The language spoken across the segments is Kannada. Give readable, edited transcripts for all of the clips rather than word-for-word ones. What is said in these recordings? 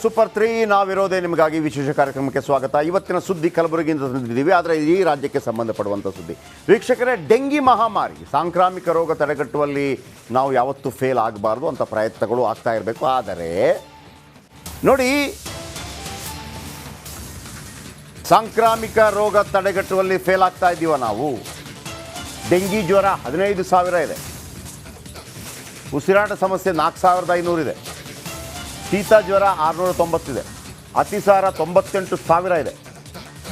ಸೂಪರ್ 3 ನಾವಿರೋದೇ ನಿಮಗಾಗಿ ವಿಶೇಷ ಕಾರ್ಯಕ್ರಮಕ್ಕೆ ಸ್ವಾಗತ. ಇವತ್ತಿನ ಸುದ್ದಿ ಕಲಬುರಗಿಯಿಂದ ತಂದಿದ್ದೀವಿ, ಆದರೆ ಈ ರಾಜ್ಯಕ್ಕೆ ಸಂಬಂಧಪಡುವಂಥ ಸುದ್ದಿ. ವೀಕ್ಷಕರೇ, ಡೆಂಗಿ ಮಹಾಮಾರಿ ಸಾಂಕ್ರಾಮಿಕ ರೋಗ ತಡೆಗಟ್ಟುವಲ್ಲಿ ನಾವು ಯಾವತ್ತೂ ಫೇಲ್ ಆಗಬಾರ್ದು ಅಂತ ಪ್ರಯತ್ನಗಳು ಆಗ್ತಾ ಇರಬೇಕು. ಆದರೆ ನೋಡಿ, ಸಾಂಕ್ರಾಮಿಕ ರೋಗ ತಡೆಗಟ್ಟುವಲ್ಲಿ ಫೇಲ್ ಆಗ್ತಾ ಇದ್ದೀವ ನಾವು. ಡೆಂಗಿ ಜ್ವರ 15,000 ಇದೆ, ಉಸಿರಾಟ ಸಮಸ್ಯೆ 4,500 ಇದೆ, ಶೀತ ಜ್ವರ 690 ಇದೆ, ಅತಿಸಾರ 98,000 ಇದೆ,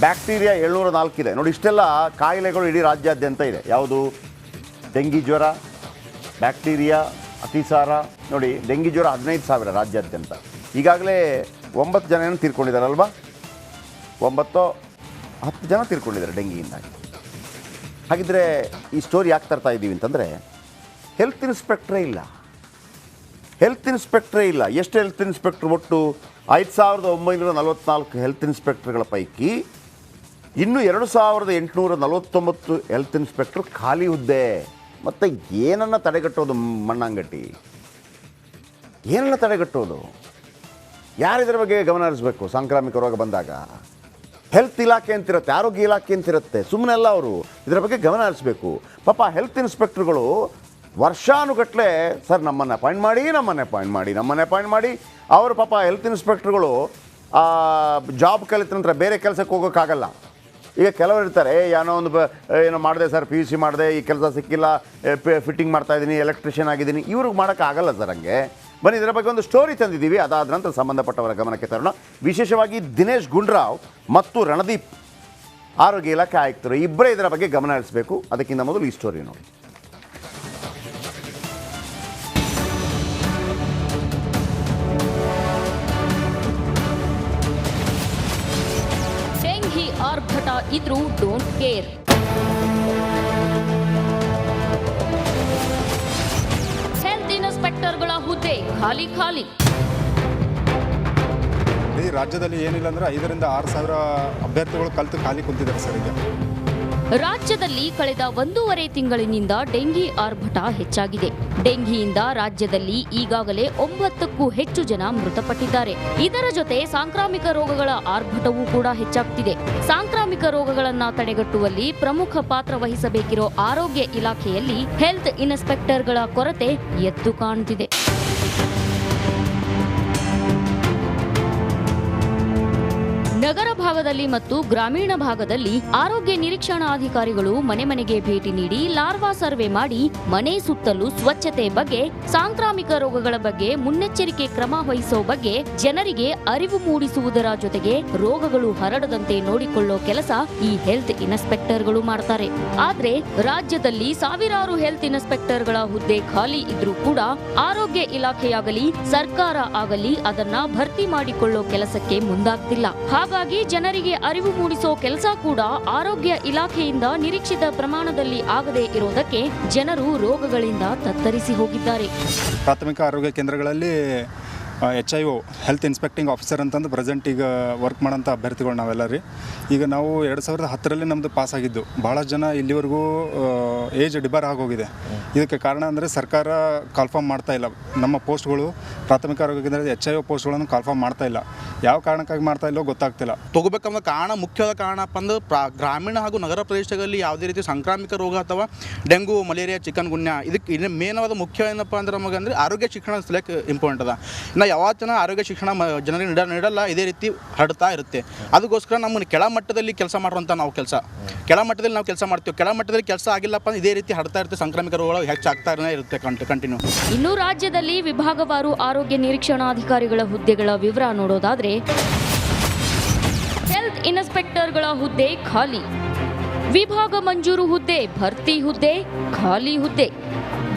ಬ್ಯಾಕ್ಟೀರಿಯಾ 704 ಇದೆ. ನೋಡಿ, ಇಷ್ಟೆಲ್ಲ ಕಾಯಿಲೆಗಳು ಇಡೀ ರಾಜ್ಯಾದ್ಯಂತ ಇದೆ. ಯಾವುದು? ಡೆಂಗಿ ಜ್ವರ, ಬ್ಯಾಕ್ಟೀರಿಯಾ, ಅತಿಸಾರ. ನೋಡಿ, ಡೆಂಗಿ ಜ್ವರ 15,000 ರಾಜ್ಯಾದ್ಯಂತ. ಈಗಾಗಲೇ 9 ಜನ ಏನು ತೀರ್ಕೊಂಡಿದ್ದಾರಲ್ವಾ? 9-10 ಜನ ತೀರ್ಕೊಂಡಿದ್ದಾರೆ ಡೆಂಗಿಯಿಂದಾಗಿ. ಹಾಗಿದ್ರೆ ಈ ಸ್ಟೋರಿ ಯಾಕೆ ತರ್ತಾ ಇದ್ದೀವಿ ಅಂತಂದರೆ, ಹೆಲ್ತ್ ಇನ್ಸ್ಪೆಕ್ಟ್ರೇ ಇಲ್ಲ. ಎಷ್ಟು ಹೆಲ್ತ್ ಇನ್ಸ್ಪೆಕ್ಟ್ರ್? ಒಟ್ಟು 5,944 ಹೆಲ್ತ್ ಇನ್ಸ್ಪೆಕ್ಟರ್ಗಳ ಪೈಕಿ ಇನ್ನೂ 2,849 ಹೆಲ್ತ್ ಇನ್ಸ್ಪೆಕ್ಟರ್ ಖಾಲಿ ಹುದ್ದೆ. ಮತ್ತು ಏನನ್ನು ತಡೆಗಟ್ಟೋದು ಮಣ್ಣಂಗಟ್ಟಿ? ಏನನ್ನು ತಡೆಗಟ್ಟೋದು? ಯಾರಿದ್ರ ಬಗ್ಗೆ ಗಮನ ಹರಿಸಬೇಕು? ಸಾಂಕ್ರಾಮಿಕ ರೋಗ ಬಂದಾಗ ಹೆಲ್ತ್ ಇಲಾಖೆ ಅಂತಿರುತ್ತೆ, ಆರೋಗ್ಯ ಇಲಾಖೆ ಅಂತಿರುತ್ತೆ. ಸುಮ್ಮನೆ ಅಲ್ಲ, ಅವರು ಇದರ ಬಗ್ಗೆ ಗಮನ ಹರಿಸಬೇಕು. ಪಾಪ ಹೆಲ್ತ್ ಇನ್ಸ್ಪೆಕ್ಟರ್ಗಳು ವರ್ಷಾನುಗಟ್ಟಲೆ ಸರ್ ನಮ್ಮನ್ನು ಅಪಾಯಿಂಟ್ ಮಾಡಿ ಅವರು ಪಾಪ ಹೆಲ್ತ್ ಇನ್ಸ್ಪೆಕ್ಟರ್ಗಳು ಜಾಬ್ ಕಲಿತ ನಂತರ ಬೇರೆ ಕೆಲಸಕ್ಕೆ ಹೋಗೋಕ್ಕಾಗಲ್ಲ. ಈಗ ಕೆಲವರು ಇರ್ತಾರೆ, ಏನೋ ಮಾಡಿದೆ ಸರ್, PUC ಮಾಡಿದೆ, ಈ ಕೆಲಸ ಸಿಕ್ಕಿಲ್ಲ, ಫಿಟ್ಟಿಂಗ್ ಮಾಡ್ತಾಯಿದ್ದೀನಿ, ಎಲೆಕ್ಟ್ರಿಷಿಯನ್ ಆಗಿದ್ದೀನಿ, ಇವ್ರಿಗೆ ಮಾಡೋಕ್ಕಾಗಲ್ಲ ಸರ್. ಹಂಗೆ ಬನ್ನಿ, ಇದರ ಬಗ್ಗೆ ಒಂದು ಸ್ಟೋರಿ ತಂದಿದ್ದೀವಿ. ಅದಾದ ನಂತರ ಸಂಬಂಧಪಟ್ಟವರ ಗಮನಕ್ಕೆ ತರೋಣ. ವಿಶೇಷವಾಗಿ ದಿನೇಶ್ ಗುಂಡ್ರಾವ್ ಮತ್ತು ರಣದೀಪ್, ಆರೋಗ್ಯ ಇಲಾಖೆ ಆಯುಕ್ತರು, ಇಬ್ಬರೇ ಇದರ ಬಗ್ಗೆ ಗಮನ ಹರಿಸಬೇಕು. ಅದಕ್ಕಿಂತ ಮೊದಲು ಈ ಸ್ಟೋರಿ ನೋಡಿ. ಡೆಂಗಿ ಆರ್ಭಟ ಇದ್ರೂ ಡೋಂಟ್ ಕೇರ್. ಹೆಲ್ತ್ ಇನ್ಸ್ಪೆಕ್ಟರ್ಗಳ ಹುದ್ದೆ ಖಾಲಿ. ಈ ರಾಜ್ಯದಲ್ಲಿ ಏನಿಲ್ಲ ಅಂದ್ರೆ 5,000-6,000 ಅಭ್ಯರ್ಥಿಗಳು ಕಲಿತು ಖಾಲಿ ಕುಂತಿದ್ದಾರೆ ಸರ್. ಈಗ ರಾಜ್ಯದಲ್ಲಿ ಕಳೆದ 1.5 ತಿಂಗಳಿನಿಂದ ಡೆಂಗಿ ಆರ್ಭಟ ಹೆಚ್ಚಾಗಿದೆ. ಡೆಂಗಿಯಿಂದ ರಾಜ್ಯದಲ್ಲಿ ಈಗಾಗಲೇ 9ಕ್ಕೂ ಹೆಚ್ಚು ಜನ ಮೃತಪಟ್ಟಿದ್ದಾರೆ. ಇದರ ಜೊತೆ ಸಾಂಕ್ರಾಮಿಕ ರೋಗಗಳ ಆರ್ಭಟವೂ ಕೂಡ ಹೆಚ್ಚಾಗ್ತಿದೆ. ಸಾಂಕ್ರಾಮಿಕ ರೋಗಗಳನ್ನ ತಡೆಗಟ್ಟುವಲ್ಲಿ ಪ್ರಮುಖ ಪಾತ್ರ ವಹಿಸಬೇಕಿರೋ ಆರೋಗ್ಯ ಇಲಾಖೆಯಲ್ಲಿ ಹೆಲ್ತ್ ಇನ್ಸ್ಪೆಕ್ಟರ್ಗಳ ಕೊರತೆ ಎದ್ದು ಕಾಣುತ್ತಿದೆ. ನಗರ ಭಾಗದಲ್ಲಿ ಮತ್ತು ಗ್ರಾಮೀಣ ಭಾಗದಲ್ಲಿ ಆರೋಗ್ಯ ನಿರೀಕ್ಷಣಾಧಿಕಾರಿಗಳು ಮನೆ ಮನೆಗೆ ಭೇಟಿ ನೀಡಿ ಲಾರ್ವಾ ಸರ್ವೆ ಮಾಡಿ ಮನೆ ಸುತ್ತಲೂ ಸ್ವಚ್ಛತೆ ಬಗ್ಗೆ, ಸಾಂಕ್ರಾಮಿಕ ರೋಗಗಳ ಬಗ್ಗೆ ಮುನ್ನೆಚ್ಚರಿಕೆ ಕ್ರಮ ವಹಿಸುವ ಬಗ್ಗೆ ಜನರಿಗೆ ಅರಿವು ಮೂಡಿಸುವುದರ ಜೊತೆಗೆ ರೋಗಗಳು ಹರಡದಂತೆ ನೋಡಿಕೊಳ್ಳೋ ಕೆಲಸ ಈ ಹೆಲ್ತ್ ಇನ್ಸ್ಪೆಕ್ಟರ್ಗಳು ಮಾಡ್ತಾರೆ. ಆದ್ರೆ ರಾಜ್ಯದಲ್ಲಿ ಸಾವಿರಾರು ಹೆಲ್ತ್ ಇನ್ಸ್ಪೆಕ್ಟರ್ಗಳ ಹುದ್ದೆ ಖಾಲಿ ಇದ್ರೂ ಕೂಡ ಆರೋಗ್ಯ ಇಲಾಖೆಯಾಗಲಿ ಸರ್ಕಾರ ಆಗಲಿ ಅದನ್ನ ಭರ್ತಿ ಮಾಡಿಕೊಳ್ಳೋ ಕೆಲಸಕ್ಕೆ ಮುಂದಾಗ್ತಿಲ್ಲ. ಹಾಗಾಗಿ ಜನರಿಗೆ ಅರಿವು ಮೂಡಿಸೋ ಕೆಲಸ ಕೂಡ ಆರೋಗ್ಯ ಇಲಾಖೆಯಿಂದ ನಿರೀಕ್ಷಿತ ಪ್ರಮಾಣದಲ್ಲಿ ಆಗದೇ ಇರೋದಕ್ಕೆ ಜನರು ರೋಗಗಳಿಂದ ತತ್ತರಿಸಿ ಹೋಗಿದ್ದಾರೆ. ಪ್ರಾಥಮಿಕ ಆರೋಗ್ಯ ಕೇಂದ್ರಗಳಲ್ಲಿ HIO ಹೆಲ್ತ್ ಇನ್ಸ್ಪೆಕ್ಟಿಂಗ್ ಆಫೀಸರ್ ಅಂತಂದು ಪ್ರೆಸೆಂಟ್ ಈಗ ವರ್ಕ್ ಮಾಡೋಂಥ ಅಭ್ಯರ್ಥಿಗಳು ನಾವೆಲ್ಲ ರೀ. ಈಗ ನಾವು 2010ರಲ್ಲಿ ನಮ್ಮದು ಪಾಸ್ ಆಗಿದ್ದು. ಭಾಳ ಜನ ಇಲ್ಲಿವರೆಗೂ ಏಜ್ ಡಿಬಾರ್ ಆಗೋಗಿದೆ. ಇದಕ್ಕೆ ಕಾರಣ ಅಂದರೆ ಸರ್ಕಾರ ಕಾಲ್ಫಾರ್ಮ್ ಮಾಡ್ತಾ ಇಲ್ಲ. ನಮ್ಮ ಪೋಸ್ಟ್ಗಳು ಪ್ರಾಥಮಿಕ ಆರೋಗ್ಯ ಕೇಂದ್ರದ HIO ಪೋಸ್ಟ್ಗಳನ್ನು ಕಾಲ್ಫಾರ್ಮ್ ಮಾಡ್ತಾ ಇಲ್ಲ. ಯಾವ ಕಾರಣಕ್ಕಾಗಿ ಮಾಡ್ತಾ ಇಲ್ಲೋ ಗೊತ್ತಾಗ್ತಿಲ್ಲ. ತಗೋಬೇಕಂಬ ಕಾರಣ, ಮುಖ್ಯವಾದ ಕಾರಣಪ್ಪ ಅಂದ್ರೆ ಗ್ರಾಮೀಣ ಹಾಗೂ ನಗರ ಪ್ರದೇಶಗಳಲ್ಲಿ ಯಾವುದೇ ರೀತಿ ಸಾಂಕ್ರಾಮಿಕ ರೋಗ ಅಥವಾ ಡೆಂಗು, ಮಲೇರಿಯಾ, ಚಿಕನ್ ಗುನ್ಯಾ ಇದಕ್ಕೆ ಮೇನವಾದ ಮುಖ್ಯ ಏನಪ್ಪ ಅಂದ್ರೆ ನಮಗಂದ್ರೆ ಆರೋಗ್ಯ ಶಿಕ್ಷಣ ಸಲಕ್ ಇಂಪಾರ್ಟೆಂಟ್ ಅದ. ಇನ್ನು ಯಾವತ್ತನ ಆರೋಗ್ಯ ಶಿಕ್ಷಣ ಜನರಿಗೆ ನೀಡಲ್ಲ, ಇದೇ ರೀತಿ ಹರಡ್ತಾ ಇರುತ್ತೆ. ಅದಕ್ಕೋಸ್ಕರ ನಮ್ಮನ್ನು ಕೆಳಮಟ್ಟದಲ್ಲಿ ಕೆಲಸ ಮಾಡುವಂಥ ಕೆಳಮಟ್ಟದಲ್ಲಿ ನಾವು ಕೆಲಸ ಮಾಡ್ತೀವಿ. ಕೆಳಮಟ್ಟದಲ್ಲಿ ಕೆಲಸ ಆಗಿಲ್ಲಪ್ಪ ಇದೇ ರೀತಿ ಹರಡ್ತಾ ಇರುತ್ತೆ, ಸಾಂಕ್ರಾಮಿಕ ರೋಗಗಳು ಹೆಚ್ಚಾಗ್ತಾನೆ ಇರುತ್ತೆ ಕಂಟಿನ್ಯೂ. ಇನ್ನು ರಾಜ್ಯದಲ್ಲಿ ವಿಭಾಗವಾರು ಆರೋಗ್ಯ ನಿರೀಕ್ಷಣಾಧಿಕಾರಿಗಳ ಹುದ್ದೆಗಳ ವಿವರ ನೋಡೋದಾದ್ರೆ, ಹೆಲ್ತ್ ಇನ್ಸ್ಪೆಕ್ಟರ್ಗಳ ಹುದ್ದೆ ಖಾಲಿ, ವಿಭಾಗ ಮಂಜೂರು ಹುದ್ದೆ, ಭರ್ತಿ ಹುದ್ದೆ, ಖಾಲಿ ಹುದ್ದೆ.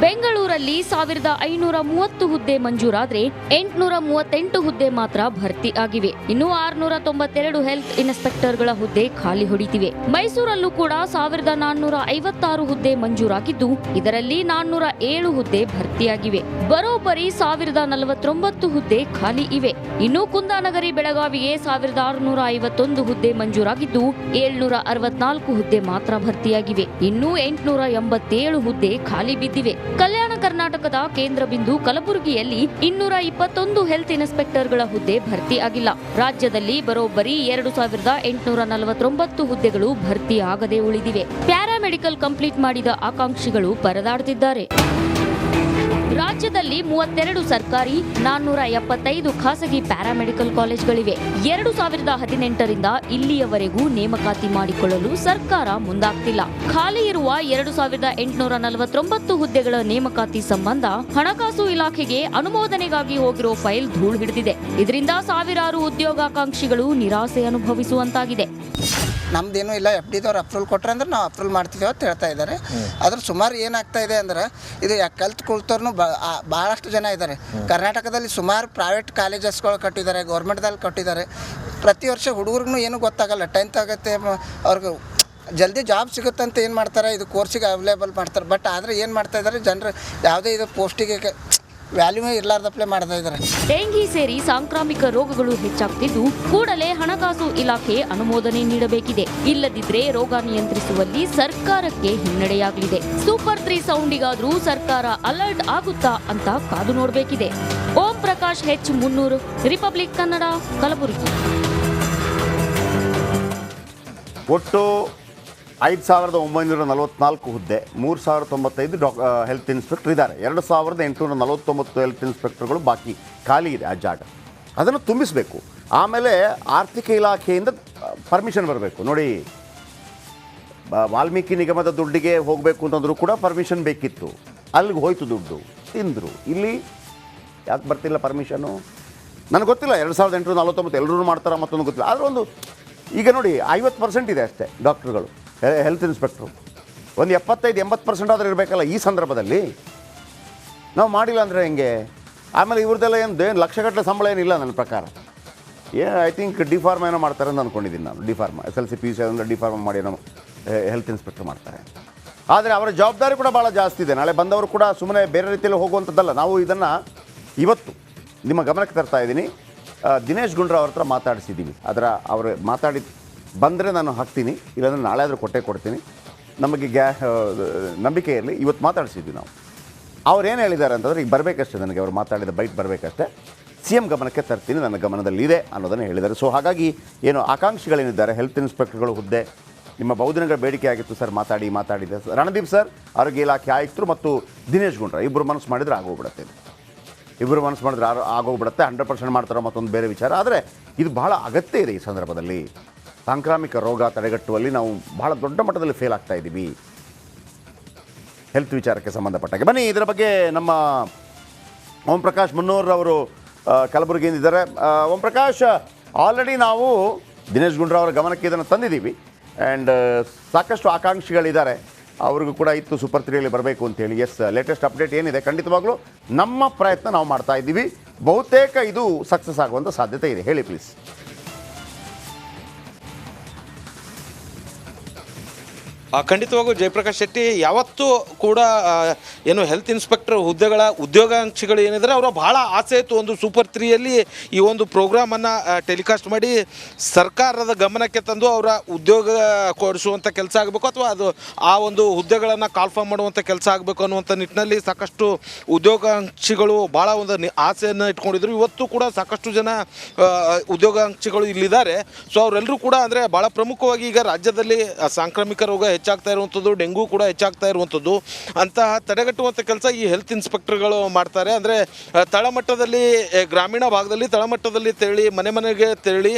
ಬೆಂಗಳೂರಲ್ಲಿ 1,530 ಹುದ್ದೆ ಮಂಜೂರಾದ್ರೆ 838 ಹುದ್ದೆ ಮಾತ್ರ ಭರ್ತಿ ಆಗಿವೆ. ಇನ್ನು 692 ಹೆಲ್ತ್ ಇನ್ಸ್ಪೆಕ್ಟರ್ಗಳ ಹುದ್ದೆ ಖಾಲಿ ಹೊಡಿತಿವೆ. ಮೈಸೂರಲ್ಲೂ ಕೂಡ 1,456 ಹುದ್ದೆ ಮಂಜೂರಾಗಿದ್ದು ಇದರಲ್ಲಿ 407 ಹುದ್ದೆ ಭರ್ತಿಯಾಗಿವೆ. ಬರೋಬ್ಬರಿ 1,049 ಹುದ್ದೆ ಖಾಲಿ ಇವೆ. ಇನ್ನು ಕುಂದಾನಗರಿ ಬೆಳಗಾವಿಗೆ 1,651 ಹುದ್ದೆ ಮಂಜೂರಾಗಿದ್ದು 764 ಹುದ್ದೆ ಮಾತ್ರ ಭರ್ತಿಯಾಗಿವೆ. ಇನ್ನು 887 ಹುದ್ದೆ ಖಾಲಿ ಬಿದ್ದಿವೆ. ಕಲ್ಯಾಣ ಕರ್ನಾಟಕದ ಕೇಂದ್ರ ಬಿಂದು ಕಲಬುರಗಿಯಲ್ಲಿ 221 ಹೆಲ್ತ್ ಇನ್ಸ್ಪೆಕ್ಟರ್ಗಳ ಹುದ್ದೆ ಭರ್ತಿ ಆಗಿಲ್ಲ. ರಾಜ್ಯದಲ್ಲಿ ಬರೋಬ್ಬರಿ 2849 ಹುದ್ದೆಗಳು ಭರ್ತಿ ಆಗದೆ ಉಳಿದಿವೆ. ಪ್ಯಾರಾಮೆಡಿಕಲ್ ಕಂಪ್ಲೀಟ್ ಮಾಡಿದ ಆಕಾಂಕ್ಷಿಗಳು ಪರದಾಡುತ್ತಿದ್ದಾರೆ. ರಾಜ್ಯದಲ್ಲಿ 32 ಸರ್ಕಾರಿ, 475 ಖಾಸಗಿ ಪ್ಯಾರಾಮೆಡಿಕಲ್ ಕಾಲೇಜ್ಗಳಿವೆ. 2018ರಿಂದ ಇಲ್ಲಿಯವರೆಗೂ ನೇಮಕಾತಿ ಮಾಡಿಕೊಳ್ಳಲು ಸರ್ಕಾರ ಮುಂದಾಗ್ತಿಲ್ಲ. ಖಾಲಿ ಇರುವ 2849 ಹುದ್ದೆಗಳ ನೇಮಕಾತಿ ಸಂಬಂಧ ಹಣಕಾಸು ಇಲಾಖೆಗೆ ಅನುಮೋದನೆಗಾಗಿ ಹೋಗಿರೋ ಫೈಲ್ ಧೂಳು ಹಿಡಿದಿದೆ. ಇದರಿಂದ ಸಾವಿರಾರು ಉದ್ಯೋಗಾಕಾಂಕ್ಷಿಗಳು ನಿರಾಸೆ ಅನುಭವಿಸುವಂತಾಗಿದೆ. ನಮ್ದೇನೂ ಇಲ್ಲ, ಎಫ್ ಡಿದವ್ರು ಅಪ್ರೂವಲ್ ಕೊಟ್ರೆ ಅಂದ್ರೆ ನಾವು ಅಪ್ರೂವಲ್ ಮಾಡ್ತೀವಿ ಅಂತ ಹೇಳ್ತಾ ಇದ್ದಾರೆ. ಅದ್ರ ಸುಮಾರು ಏನಾಗ್ತಾ ಇದೆ ಅಂದ್ರೆ ಇದು ಕಲ್ತು ಕುಳ್ತವ್ರು ಭಾಳಷ್ಟು ಜನ ಇದ್ದಾರೆ. ಕರ್ನಾಟಕದಲ್ಲಿ ಸುಮಾರು ಪ್ರೈವೇಟ್ ಕಾಲೇಜಸ್ಗಳು ಕಟ್ಟಿದ್ದಾರೆ, ಗೌರ್ಮೆಂಟ್ದಲ್ಲಿ ಕಟ್ಟಿದ್ದಾರೆ. ಪ್ರತಿ ವರ್ಷ ಹುಡುಗರಿಗೂ ಏನೂ ಗೊತ್ತಾಗಲ್ಲ. 10th ಆಗುತ್ತೆ, ಅವ್ರಿಗೆ ಜಲ್ದಿ ಜಾಬ್ ಸಿಗುತ್ತಂತ ಏನು ಮಾಡ್ತಾರೆ, ಇದು ಕೋರ್ಸಿಗೆ ಅವೈಲೇಬಲ್ ಮಾಡ್ತಾರೆ. ಬಟ್ ಆದರೆ ಏನು ಮಾಡ್ತಾ ಇದ್ದಾರೆ ಜನರು, ಯಾವುದೇ ಇದು ಪೋಸ್ಟಿಗೆ ವ್ಯಾಲ್ಯೂಮೇ ಇರಲಾರ್ದಪ್ಲೇ ಮಾಡ್ತಾ ಇದ್ದಾರೆ. ಡೆಂಗಿ ಸೇರಿ ಸಾಂಕ್ರಾಮಿಕ ರೋಗಗಳು ಹೆಚ್ಚಾಗ್ತಿದ್ದು ಕೂಡಲೇ ಹಣಕಾಸು ಇಲಾಖೆ ಅನುಮೋದನೆ ನೀಡಬೇಕಿದೆ. ಇಲ್ಲದಿದ್ರೆ ರೋಗ ನಿಯಂತ್ರಿಸುವಲ್ಲಿ ಸರ್ಕಾರಕ್ಕೆ ಹಿನ್ನಡೆಯಾಗಲಿದೆ. ಸೂಪರ್ 3 ಸೌಂಡಿಗಾದ್ರೂ ಸರ್ಕಾರ ಅಲರ್ಟ್ ಆಗುತ್ತಾ ಅಂತ ಕಾದು ನೋಡಬೇಕಿದೆ. ಓಂ ಪ್ರಕಾಶ್ H. ಮುನ್ನೂರು, ರಿಪಬ್ಲಿಕ್ ಕನ್ನಡ, ಕಲಬುರಗಿ. ಒಟ್ಟು 5944 ಹುದ್ದೆ, 3095 ಹೆಲ್ತ್ ಇನ್ಸ್ಪೆಕ್ಟರ್ ಇದ್ದಾರೆ. 2849 ಹೆಲ್ತ್ ಇನ್ಸ್ಪೆಕ್ಟರ್ಗಳು ಬಾಕಿ ಖಾಲಿ ಇದೆ ಆ ಜಾಗ. ಅದನ್ನು ತುಂಬಿಸಬೇಕು. ಆಮೇಲೆ ಆರ್ಥಿಕ ಇಲಾಖೆಯಿಂದ ಪರ್ಮಿಷನ್ ಬರಬೇಕು. ನೋಡಿ, ವಾಲ್ಮೀಕಿ ನಿಗಮದ ದುಡ್ಡಿಗೆ ಹೋಗಬೇಕು ಅಂತಂದ್ರೂ ಕೂಡ ಪರ್ಮಿಷನ್ ಬೇಕಿತ್ತು. ಅಲ್ಲಿಗೆ ಹೋಯ್ತು ದುಡ್ಡು, ತಿಂದರು. ಇಲ್ಲಿ ಯಾಕೆ ಬರ್ತಿಲ್ಲ ಪರ್ಮಿಷನು ನನಗೆ ಗೊತ್ತಿಲ್ಲ. 2849 ಎಲ್ಲರೂ ಮಾಡ್ತಾರ ಮತ್ತೊಂದು ಗೊತ್ತಿಲ್ಲ. ಆದರೆ ಒಂದು ಈಗ ನೋಡಿ 50% ಇದೆ ಅಷ್ಟೇ ಡಾಕ್ಟ್ರುಗಳು, ಹೆಲ್ತ್ ಇನ್ಸ್ಪೆಕ್ಟ್ರು. ಒಂದು 75-80% ಆದರೂ ಇರಬೇಕಲ್ಲ. ಈ ಸಂದರ್ಭದಲ್ಲಿ ನಾವು ಮಾಡಿಲ್ಲ ಅಂದರೆ ಹೆಂಗೆ? ಆಮೇಲೆ ಇವ್ರದ್ದೆಲ್ಲ ಏನು ಲಕ್ಷಗಟ್ಟಲೆ ಸಂಬಳ ಏನಿಲ್ಲ ನನ್ನ ಪ್ರಕಾರ. ಐ ಥಿಂಕ್ ಡಿಫಾರ್ಮ್ ಏನೋ ಮಾಡ್ತಾರೆ ಅಂತ ಅಂದ್ಕೊಂಡಿದ್ದೀನಿ ನಾನು. ಡಿಫಾರ್ಮ್ SLC PUC ಅಂದರೆ ಡಿಫಾರ್ಮ್ ಮಾಡಿ ಏನೋ ಹೆಲ್ತ್ ಇನ್ಸ್ಪೆಕ್ಟರ್ ಮಾಡ್ತಾರೆ. ಆದರೆ ಅವರ ಜವಾಬ್ದಾರಿ ಕೂಡ ಭಾಳ ಜಾಸ್ತಿ ಇದೆ. ನಾಳೆ ಬಂದವರು ಕೂಡ ಸುಮ್ಮನೆ ಬೇರೆ ರೀತಿಯಲ್ಲಿ ಹೋಗುವಂಥದ್ದಲ್ಲ. ನಾವು ಇದನ್ನು ಇವತ್ತು ನಿಮ್ಮ ಗಮನಕ್ಕೆ ತರ್ತಾ ಇದ್ದೀನಿ. ದಿನೇಶ್ ಗುಂಡ್ರಾವ್ ಅವ್ರ ಹತ್ರ ಮಾತಾಡಿಸಿದ್ದೀವಿ. ಅವರು ಮಾತಾಡಿ ಬಂದರೆ ನಾನು ಹಾಕ್ತೀನಿ, ಇಲ್ಲಾಂದರೆ ನಾಳೆ ಆದರೂ ಕೊಡ್ತೀನಿ. ನಮಗೆ ನಂಬಿಕೆ ಇರಲಿ. ಇವತ್ತು ಮಾತಾಡಿಸಿದ್ವಿ ನಾವು. ಅವ್ರು ಏನು ಹೇಳಿದ್ದಾರೆ ಅಂತಂದರೆ, ಈಗ ಬರಬೇಕಷ್ಟೇ, ನನಗೆ ಅವ್ರು ಮಾತಾಡಿದ ಬೈಟ್ ಬರಬೇಕಷ್ಟೇ, CM ಗಮನಕ್ಕೆ ತರ್ತೀನಿ, ನನ್ನ ಗಮನದಲ್ಲಿದೆ ಅನ್ನೋದನ್ನು ಹೇಳಿದ್ದಾರೆ. ಸೊ ಹಾಗಾಗಿ ಏನು ಆಕಾಂಕ್ಷಿಗಳೇನಿದ್ದಾರೆ ಹೆಲ್ತ್ ಇನ್ಸ್ಪೆಕ್ಟರ್ಗಳು ಹುದ್ದೆ ನಿಮ್ಮ ಬಹುದಿನಗಳ ಬೇಡಿಕೆ ಆಗಿತ್ತು ಸರ್, ಮಾತಾಡಿದೆ. ರಣದೀಪ್ ಸರ್ ಆರೋಗ್ಯ ಇಲಾಖೆ ಆಯುಕ್ತರು ಮತ್ತು ದಿನೇಶ್ ಗುಂಡ್ರಾವ್ ಇಬ್ಬರು ಮನಸ್ಸು ಮಾಡಿದರೆ ಆಗೋಗ್ಬಿಡುತ್ತೆ. 100% ಮಾಡ್ತಾರೋ ಮತ್ತೊಂದು ಬೇರೆ ವಿಚಾರ. ಆದರೆ ಇದು ಬಹಳ ಅಗತ್ಯ ಇದೆ ಈ ಸಂದರ್ಭದಲ್ಲಿ. ಸಾಂಕ್ರಾಮಿಕ ರೋಗ ತಡೆಗಟ್ಟುವಲ್ಲಿ ನಾವು ಬಹಳ ದೊಡ್ಡ ಮಟ್ಟದಲ್ಲಿ ಫೇಲ್ ಆಗ್ತಾ ಇದ್ದೀವಿ ಹೆಲ್ತ್ ವಿಚಾರಕ್ಕೆ ಸಂಬಂಧಪಟ್ಟಾಗೆ. ಬನ್ನಿ ಇದರ ಬಗ್ಗೆ ನಮ್ಮ ಓಂ ಪ್ರಕಾಶ್ ಮುನ್ನೂರ್ ಅವರು ಕಲಬುರಗಿಯಿಂದ ಇದ್ದಾರೆ. ಓಂ ಪ್ರಕಾಶ್, ಆಲ್ರೆಡಿ ನಾವು ದಿನೇಶ್ ಗುಂಡ್ರಾವ್ ಅವರ ಗಮನಕ್ಕೆ ಇದನ್ನು ತಂದಿದ್ದೀವಿ. ಆ್ಯಂಡ್ ಸಾಕಷ್ಟು ಆಕಾಂಕ್ಷಿಗಳಿದ್ದಾರೆ. ಅವ್ರಿಗೂ ಕೂಡ ಇತ್ತು ಸೂಪರ್ 3ಯಲ್ಲಿ ಬರಬೇಕು ಅಂತೇಳಿ. ಎಸ್, ಲೇಟೆಸ್ಟ್ ಅಪ್ಡೇಟ್ ಏನಿದೆ? ಖಂಡಿತವಾಗ್ಲೂ ನಮ್ಮ ಪ್ರಯತ್ನ ನಾವು ಮಾಡ್ತಾ ಇದ್ದೀವಿ. ಬಹುತೇಕ ಇದು ಸಕ್ಸಸ್ ಆಗುವಂಥ ಸಾಧ್ಯತೆ ಇದೆ. ಹೇಳಿ ಪ್ಲೀಸ್. ಖಂಡಿತವಾಗೂ ಜಯಪ್ರಕಾಶ್ ಶೆಟ್ಟಿ, ಯಾವತ್ತೂ ಕೂಡ ಏನು ಹೆಲ್ತ್ ಇನ್ಸ್ಪೆಕ್ಟರ್ ಹುದ್ದೆಗಳ ಉದ್ಯೋಗಾಂಕ್ಷಿಗಳು ಏನಿದ್ದಾರೆ ಅವರ ಬಹಳ ಆಸೆ ಇತ್ತು ಒಂದು ಸೂಪರ್ 3ಯಲ್ಲಿ ಈ ಒಂದು ಪ್ರೋಗ್ರಾಮನ್ನು ಟೆಲಿಕಾಸ್ಟ್ ಮಾಡಿ ಸರ್ಕಾರದ ಗಮನಕ್ಕೆ ತಂದು ಅವರ ಉದ್ಯೋಗ ಕೊಡಿಸುವಂಥ ಕೆಲಸ ಆಗಬೇಕು, ಅಥವಾ ಅದು ಆ ಒಂದು ಹುದ್ದೆಗಳನ್ನು ಕಾಲ್ಫಾರ್ಮ್ ಮಾಡುವಂಥ ಕೆಲಸ ಆಗಬೇಕು ಅನ್ನುವಂಥ ನಿಟ್ಟಿನಲ್ಲಿ ಸಾಕಷ್ಟು ಉದ್ಯೋಗಾಂಕ್ಷಿಗಳು ಭಾಳ ಒಂದು ಆಸೆಯನ್ನು ಇಟ್ಕೊಂಡಿದ್ರು. ಇವತ್ತು ಕೂಡ ಸಾಕಷ್ಟು ಜನ ಉದ್ಯೋಗಾಂಕ್ಷಿಗಳು ಇಲ್ಲಿದ್ದಾರೆ. ಸೊ ಅವರೆಲ್ಲರೂ ಕೂಡ ಅಂದರೆ ಭಾಳ ಪ್ರಮುಖವಾಗಿ ಈಗ ರಾಜ್ಯದಲ್ಲಿ ಸಾಂಕ್ರಾಮಿಕ ರೋಗ ಹೆಚ್ಚಾಗ್ತಾ ಇರುವಂಥದ್ದು, ಡೆಂಗೂ ಕೂಡ ಹೆಚ್ಚಾಗ್ತಾ ಇರುವಂಥದ್ದು, ಅಂತಹ ತಡೆಗಟ್ಟುವಂಥ ಕೆಲಸ ಈ ಹೆಲ್ತ್ ಇನ್ಸ್ಪೆಕ್ಟರ್ಗಳು ಮಾಡ್ತಾರೆ. ಅಂದರೆ ತಳಮಟ್ಟದಲ್ಲಿ, ಗ್ರಾಮೀಣ ಭಾಗದಲ್ಲಿ ತಳಮಟ್ಟದಲ್ಲಿ ತೆರಳಿ ಮನೆಗೆ ತೆರಳಿ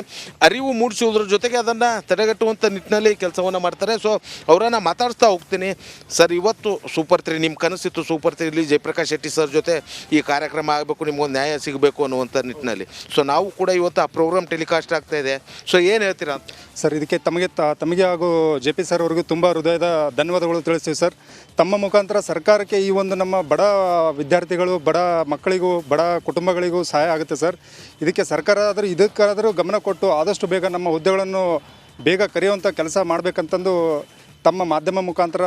ಅರಿವು ಮೂಡಿಸುವುದ್ರ ಜೊತೆಗೆ ಅದನ್ನು ತಡೆಗಟ್ಟುವಂಥ ನಿಟ್ಟಿನಲ್ಲಿ ಕೆಲಸವನ್ನು ಮಾಡ್ತಾರೆ. ಸೊ ಅವರನ್ನು ಮಾತಾಡಿಸ್ತಾ ಹೋಗ್ತೀನಿ. ಸರ್, ಇವತ್ತು ಸೂಪರ್ 3 ನಿಮ್ಮ ಕನಸಿತ್ತು, ಸೂಪರ್ 3ಯಲ್ಲಿ ಜಯಪ್ರಕಾಶ್ ಶೆಟ್ಟಿ ಸರ್ ಜೊತೆ ಈ ಕಾರ್ಯಕ್ರಮ ಆಗಬೇಕು, ನಿಮಗೊಂದು ನ್ಯಾಯ ಸಿಗಬೇಕು ಅನ್ನುವಂಥ ನಿಟ್ಟಿನಲ್ಲಿ. ಸೊ ನಾವು ಕೂಡ ಇವತ್ತು ಆ ಪ್ರೋಗ್ರಾಮ್ ಟೆಲಿಕಾಸ್ಟ್ ಆಗ್ತಾ ಇದೆ. ಸೊ ಏನು ಹೇಳ್ತೀರಾ ಸರ್? ಇದಕ್ಕೆ ತಮಗೆ ಹಾಗೂ JP ಸರ್ ಅವ್ರಿಗೂ ತುಂಬ ಹೃದಯದ ಧನ್ಯವಾದಗಳು ತಿಳಿಸ್ತೀವಿ ಸರ್. ತಮ್ಮ ಮುಖಾಂತರ ಸರ್ಕಾರಕ್ಕೆ ಈ ಒಂದು ನಮ್ಮ ಬಡ ವಿದ್ಯಾರ್ಥಿಗಳು, ಬಡ ಮಕ್ಕಳಿಗೂ, ಬಡ ಕುಟುಂಬಗಳಿಗೂ ಸಹಾಯ ಆಗುತ್ತೆ ಸರ್. ಇದಕ್ಕೆ ಸರ್ಕಾರ ಆದರೂ ಇದಕ್ಕಾದರೂ ಗಮನ ಕೊಟ್ಟು ಆದಷ್ಟು ಬೇಗ ನಮ್ಮ ಹುದ್ದೆಗಳನ್ನು ಬೇಗ ಕರೆಯುವಂಥ ಕೆಲಸ ಮಾಡಬೇಕಂತಂದು ತಮ್ಮ ಮಾಧ್ಯಮ ಮುಖಾಂತರ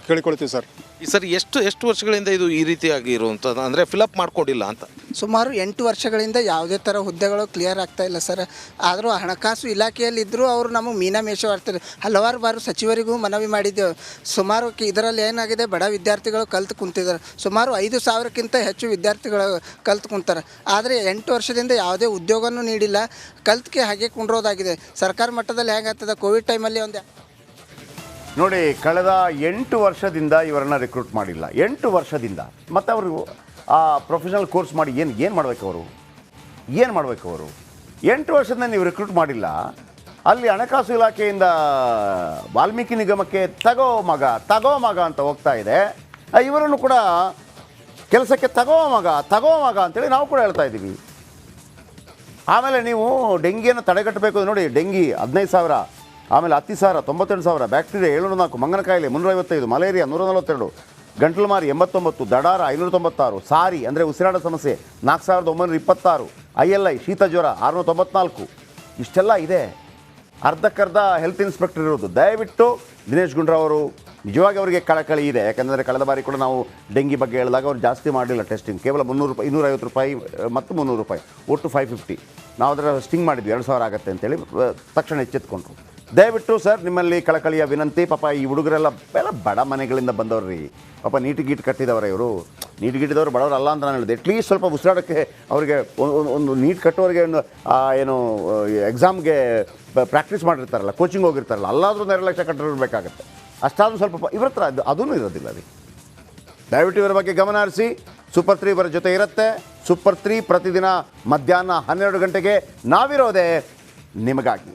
ಕೇಳಿಕೊಳ್ತೀವಿ ಸರ್. ಈ ಸರ್ ಎಷ್ಟು ವರ್ಷಗಳಿಂದ ಇದು ಈ ರೀತಿಯಾಗಿ ಇರುವಂಥದ್ದು, ಅಂದರೆ ಫಿಲಪ್ ಮಾಡ್ಕೊಂಡಿಲ್ಲ ಅಂತ? ಸುಮಾರು 8 ವರ್ಷಗಳಿಂದ ಯಾವುದೇ ಥರ ಹುದ್ದೆಗಳು ಕ್ಲಿಯರ್ ಆಗ್ತಾ ಇಲ್ಲ ಸರ್. ಆದರೂ ಹಣಕಾಸು ಇಲಾಖೆಯಲ್ಲಿದ್ದರೂ ಅವರು ನಮಗೆ ಮೀನಾಮೇಷವಾಗ್ತಾರೆ. ಹಲವಾರು ಬಾರಿ ಸಚಿವರಿಗೂ ಮನವಿ ಮಾಡಿದ್ದೆವು. ಸುಮಾರು ಇದರಲ್ಲಿ ಏನಾಗಿದೆ, ಬಡ ವಿದ್ಯಾರ್ಥಿಗಳು ಕಲ್ತು ಕುಂತಿದ್ದಾರೆ. ಸುಮಾರು 5,000ಕ್ಕಿಂತ ಹೆಚ್ಚು ವಿದ್ಯಾರ್ಥಿಗಳು ಕಲ್ತು ಕುಂತಾರೆ. ಆದರೆ 8 ವರ್ಷದಿಂದ ಯಾವುದೇ ಉದ್ಯೋಗನೂ ನೀಡಿಲ್ಲ. ಕಲ್ತಿಗೆ ಹಾಗೆ ಕುಂಡ್ರೋದಾಗಿದೆ. ಸರ್ಕಾರ ಮಟ್ಟದಲ್ಲಿ ಹೇಗಾಗ್ತದೆ, ಕೋವಿಡ್ ಟೈಮಲ್ಲಿ ಒಂದು ನೋಡಿ, ಕಳೆದ 8 ವರ್ಷದಿಂದ ಇವರನ್ನು ರಿಕ್ರೂಟ್ ಮಾಡಿಲ್ಲ. 8 ವರ್ಷದಿಂದ ಮತ್ತು ಅವರು ಆ ಪ್ರೊಫೆಷನಲ್ ಕೋರ್ಸ್ ಮಾಡಿ ಏನು ಮಾಡಬೇಕು ಅವರು? 8 ವರ್ಷದಿಂದ ನೀವು ರಿಕ್ರೂಟ್ ಮಾಡಿಲ್ಲ. ಅಲ್ಲಿ ಹಣಕಾಸು ಇಲಾಖೆಯಿಂದ ವಾಲ್ಮೀಕಿ ನಿಗಮಕ್ಕೆ ತಗೋ ಮಗ ಅಂತ ಹೋಗ್ತಾ ಇದೆ. ಇವರನ್ನು ಕೂಡ ಕೆಲಸಕ್ಕೆ ತಗೋ ಮಗ ಅಂತೇಳಿ ನಾವು ಕೂಡ ಹೇಳ್ತಾ ಇದ್ದೀವಿ. ಆಮೇಲೆ ನೀವು ಡೆಂಗಿಯನ್ನು ತಡೆಗಟ್ಟಬೇಕು. ನೋಡಿ, ಡೆಂಗಿ 15,000, ಆಮೇಲೆ 10,000, 98,000, ಬ್ಯಾಕ್ಟೀರಿಯಾ 704, ಮಂಗನ ಕಾಯಿಲೆ 355, ಮಲೇರಿಯಾ 142, ಗಂಟಲು ಮಾರಿ 89, ದಡಾರ 596, ಸಾರಿ ಅಂದರೆ ಉಸಿರಾಟ ಸಮಸ್ಯೆ 4,926, ILI ಶೀತ ಜ್ವರ 694. ಇಷ್ಟೆಲ್ಲ ಇದೆ. ಅರ್ಧಕ್ಕರ್ಧ ಹೆಲ್ತ್ ಇನ್ಸ್ಪೆಕ್ಟರ್ ಇರೋದು. ದಯವಿಟ್ಟು ದಿನೇಶ್ ಗುಂಡ್ರಾವ್ ಅವರು ನಿಜವಾಗಿ ಅವರಿಗೆ ಕಳಕಳಿ ಇದೆ. ಯಾಕಂದರೆ ಕಳೆದ ಬಾರಿ ಕೂಡ ನಾವು ಡೆಂಗಿ ಬಗ್ಗೆ ಹೇಳಿದಾಗ ಅವ್ರು ಜಾಸ್ತಿ ಮಾಡಲಿಲ್ಲ ಟೆಸ್ಟಿಂಗ್. ಕೇವಲ 300 ರೂಪಾಯಿ, 250 ರೂಪಾಯಿ ಮತ್ತು 300 ರೂಪಾಯಿ, ಒಟ್ಟು 550. ನಾವು ಅದರ ಸ್ಟಿಂಗ್ ಮಾಡಿದ್ವಿ, 2,000 ಆಗುತ್ತೆ ಅಂತೇಳಿ ತಕ್ಷಣ ಎಚ್ಚೆತ್ಕೊಂಡ್ರು. ದಯವಿಟ್ಟು ಸರ್, ನಿಮ್ಮಲ್ಲಿ ಕಳಕಳಿಯ ವಿನಂತಿ. ಪಾಪ ಈ ಹುಡುಗರೆಲ್ಲ ಬಡ ಮನೆಗಳಿಂದ ಬಂದವ್ರು ರೀ. ಪಾಪ ನೀಟ್ ಕಟ್ಟಿದವ್ರೆ ಇವರು. ನೀಟ್ ಗಿಟ್ಟಿದವರು ಬಡವರು ಅಲ್ಲ ಅಂತ ನಾನು ಹೇಳಿದೆ. ಅಟ್ಲೀಸ್ಟ್ ಸ್ವಲ್ಪ ಉಸಿರಾಡೋಕ್ಕೆ ಅವರಿಗೆ ಒಂದು ನೀಟ್ ಕಟ್ಟೋರಿಗೆ ಒಂದು ಏನು ಎಕ್ಸಾಮ್ಗೆ ಪ್ರಾಕ್ಟೀಸ್ ಮಾಡಿರ್ತಾರಲ್ಲ, ಕೋಚಿಂಗ್ ಹೋಗಿರ್ತಾರಲ್ಲ, ಅಲ್ಲಾದರೂ 2 ಲಕ್ಷ ಕಟ್ಟಿರಬೇಕಾಗತ್ತೆ. ಅಷ್ಟಾದರೂ ಸ್ವಲ್ಪ ಇವ್ರ ಹತ್ರ ಅದೂ ಇರೋದಿಲ್ಲ ರೀ. ದಯವಿಟ್ಟು ಇವರ ಬಗ್ಗೆ ಗಮನ ಹರಿಸಿ. ಸೂಪರ್ 3 ಇವರ ಜೊತೆ ಇರುತ್ತೆ. ಸೂಪರ್ 3 ಪ್ರತಿದಿನ ಮಧ್ಯಾಹ್ನ 12 ಗಂಟೆಗೆ ನಾವಿರೋದೇ ನಿಮಗಾಗಿ.